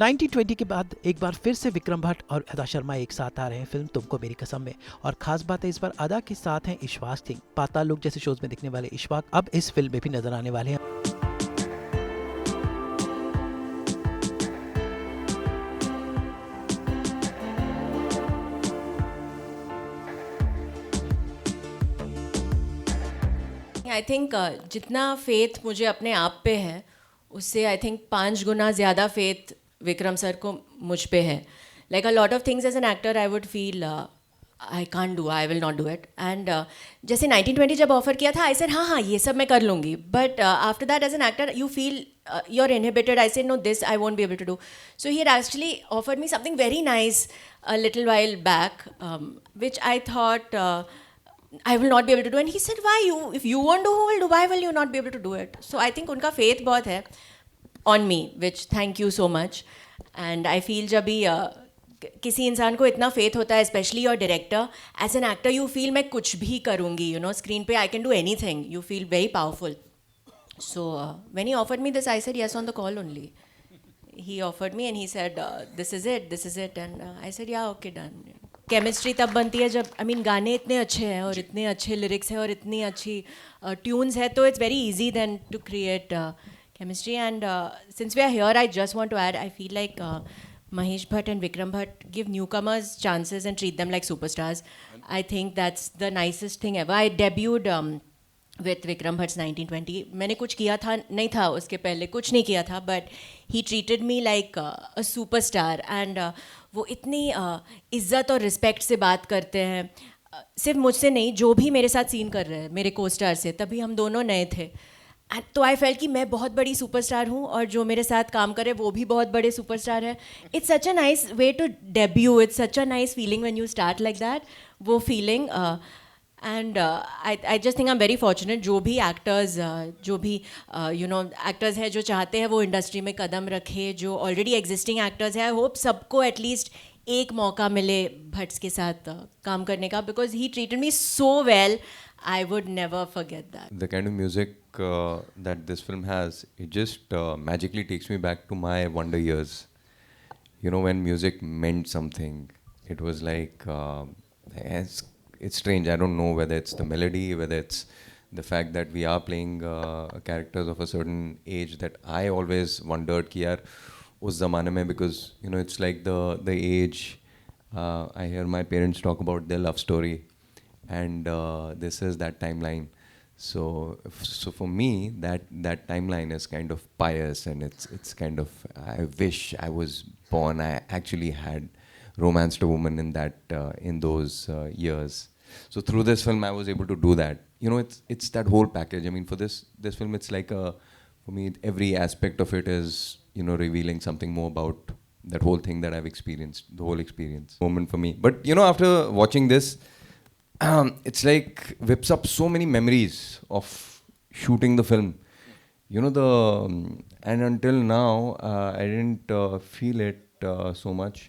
1920 के बाद एक बार फिर से विक्रम भट्ट और अदा शर्मा एक साथ आ रहे हैं फिल्म तुमको मेरी कसम में। और खास बात है इस बार अदा के साथ हैं इशफाक सिंह। पाताल लोक जैसे शोज में दिखने वाले इशफाक अब इस फिल्म में भी नजर आने वाले हैं। आई थिंक जितना फेथ मुझे अपने आप पे है उससे आई थिंक 5 गुना ज़्यादा फेथ विक्रम सर को मुझ पे है. Like a lot of things as an actor I would feel I can't do, I will not do it. And जैसे 1920 जब ऑफर किया था आई सेड हाँ हाँ ये सब मैं कर लूँगी. But after that as an actor you feel you are inhibited. I said no this I won't be able to do. So he had actually offered me something very nice a little while back, which I thought I will not be able to do. And he said, why you? If you won't do, who will do? Why will you not be able to do it? So I think उनका faith बहुत है on me, which thank you so much. And I feel जब भी किसी इंसान को इतना faith होता है, especially your director, as an actor you feel मैं कुछ भी करूँगी, you know, screen पे I can do anything. You feel very powerful. So when he offered me this, I said yes on the call only. He offered me and he said this is it, and I said yeah, okay, done. Chemistry तब बनती है जब गाने इतने अच्छे हैं और इतने अच्छे लिरिक्स हैं और इतनी अच्छी ट्यून्स है, तो it's very easy then to create chemistry. And since we are here I just want to add, I feel like Mahesh Bhatt and Vikram Bhatt give newcomers chances and treat them like superstars. I think that's the nicest thing ever. I debuted with Vikram Bhatt's 1920. मैंने कुछ किया था नहीं था उसके पहले, कुछ नहीं किया था, but he treated me like a superstar. And वो इतनी इज़्ज़त और रिस्पेक्ट से बात करते हैं, सिर्फ मुझसे नहीं, जो भी मेरे साथ सीन कर रहे हैं मेरे को स्टार से, तभी हम दोनों नए थे. तो आई फेल्ट कि मैं बहुत बड़ी सुपरस्टार हूँ और जो मेरे साथ काम करे वो भी बहुत बड़े सुपरस्टार है. It's such a nice way to debut. It's such a nice feeling when you start like that. वो feeling and I just think I am very fortunate. जो भी एक्टर्स जो भी एक्टर्स हैं जो चाहते हैं वो इंडस्ट्री में कदम रखे, जो ऑलरेडी एग्जिस्टिंग एक्टर्स हैं, आई होप सबको एटलीस्ट एक मौका मिले भट्ट के साथ काम करने का, because he treated me so well. I would never forget that. The kind of music that this film has, it just magically takes me back to my wonder years. You know, when music meant something. It was like, it's strange. I don't know whether it's the melody, whether it's the fact that we are playing characters of a certain age, that I always wondered कि यार उस ज़माने में, because you know it's like the age. I hear my parents talk about their love story. And this is that timeline. So for me, that timeline is kind of pious, and it's kind of, I wish I was born. I actually had romanced a woman in those years. So through this film, I was able to do that. You know, it's that whole package. I mean, for this film, it's like for me, every aspect of it is, you know, revealing something more about that whole thing that I've experienced, the whole experience moment for me. But you know, after watching this, it's like whips up so many memories of shooting the film. You know, and until now I didn't feel it so much,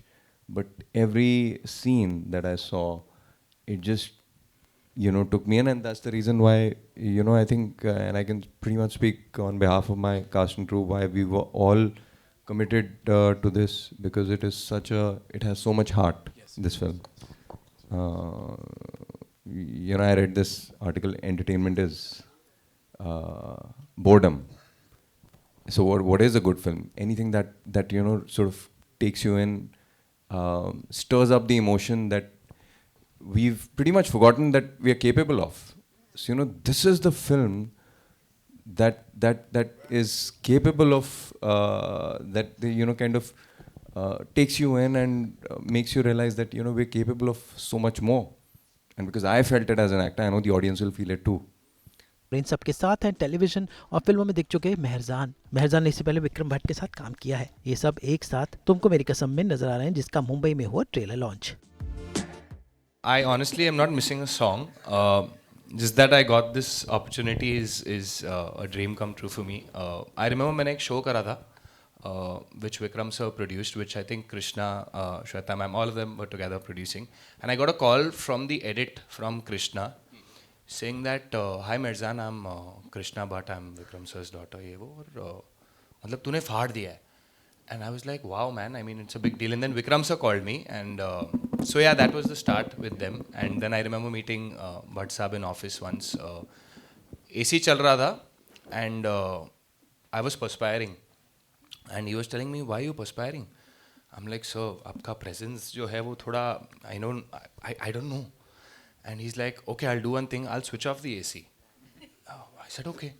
but every scene that I saw, it just, you know, took me in. And that's the reason why, you know, I think and I can pretty much speak on behalf of my cast and crew, why we were all committed to this, because it has so much heart. Yes. This film, you know, I read this article, entertainment is boredom. So what is a good film? Anything that you know sort of takes you in, stirs up the emotion that we've pretty much forgotten that we are capable of. So you know, this is the film that is capable of you know, kind of takes you in and makes you realize that, you know, we're capable of so much more. And because I felt it as an actor, I know the audience will feel it too. इन सब के साथ हैं television और फिल्मों में दिख चुके मेहरजान ने इससे पहले विक्रम भट्ट के साथ काम किया है. ये सब एक साथ तुमको मेरी कसम में नजर आ रहे हैं, जिसका मुंबई में हुआ trailer launch. I honestly am not missing a song. Just that I got this opportunity is a dream come true for me. I remember मैंने एक शो करा था which Vikram sir produced, which I think Krishna, Shweta ma'am, all of them were together producing. And I got a call from the edit from Krishna saying that, hi Mirzan, I'm Krishna Bhatt, I'm Vikram sir's daughter. ये वो, और मतलब तूने फाड़ दिया है. And I was like, wow, man, I mean, it's a big deal. And then Vikram sir called me. And so, yeah, that was the start with them. And then I remember meeting Bhatt Saab in office once. AC chal raha tha, and I was perspiring. And he was telling me, why are you perspiring? I'm like, sir, आपका presence जो है वो थोड़ा, I don't know. And he's like, okay, I'll do one thing. I'll switch off the AC. I said, okay.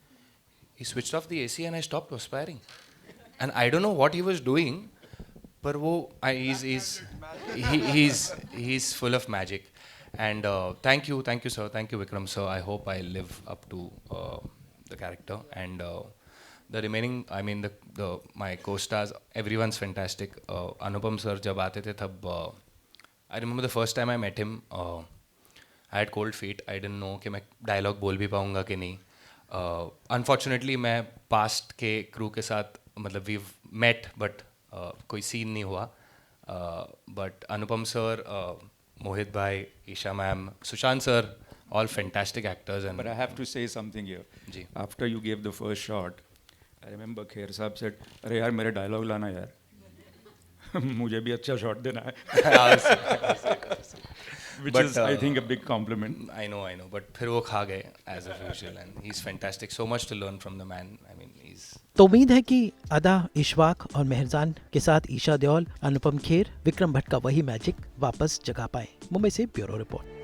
He switched off the AC and I stopped perspiring. And I don't know what he was doing, but he's full of magic. And thank you, sir, thank you, Vikram sir. I hope I live up to the character. And the remaining, I mean, my co-stars, everyone's fantastic. Anupam sir जब आते थे तब I remember the first time I met him. I had cold feet. I didn't know कि मैं dialogue बोल भी पाऊँगा कि नहीं. Unfortunately मैं past के crew के साथ मतलब we've met but कोई scene नहीं हुआ. But Anupam sir, Mohit bhai, Isha ma'am, Sushant sir, all fantastic actors. And But I have to say something here. Ji. After you gave the first shot, I remember Kher साहब said, अरे यार मेरे dialogue लाना यार. मुझे भी अच्छा shot देना है. Which But, is, I think, a big compliment. I know. But फिर वो खा गए as usual. And he's fantastic. So much to learn from the man. I mean, he's तो उम्मीद है कि अदा, इशफाक और मेहरजान के साथ ईशा देओल, अनुपम खेर, विक्रम भट्ट का वही मैजिक वापस जगा पाए। मुंबई से ब्यूरो रिपोर्ट।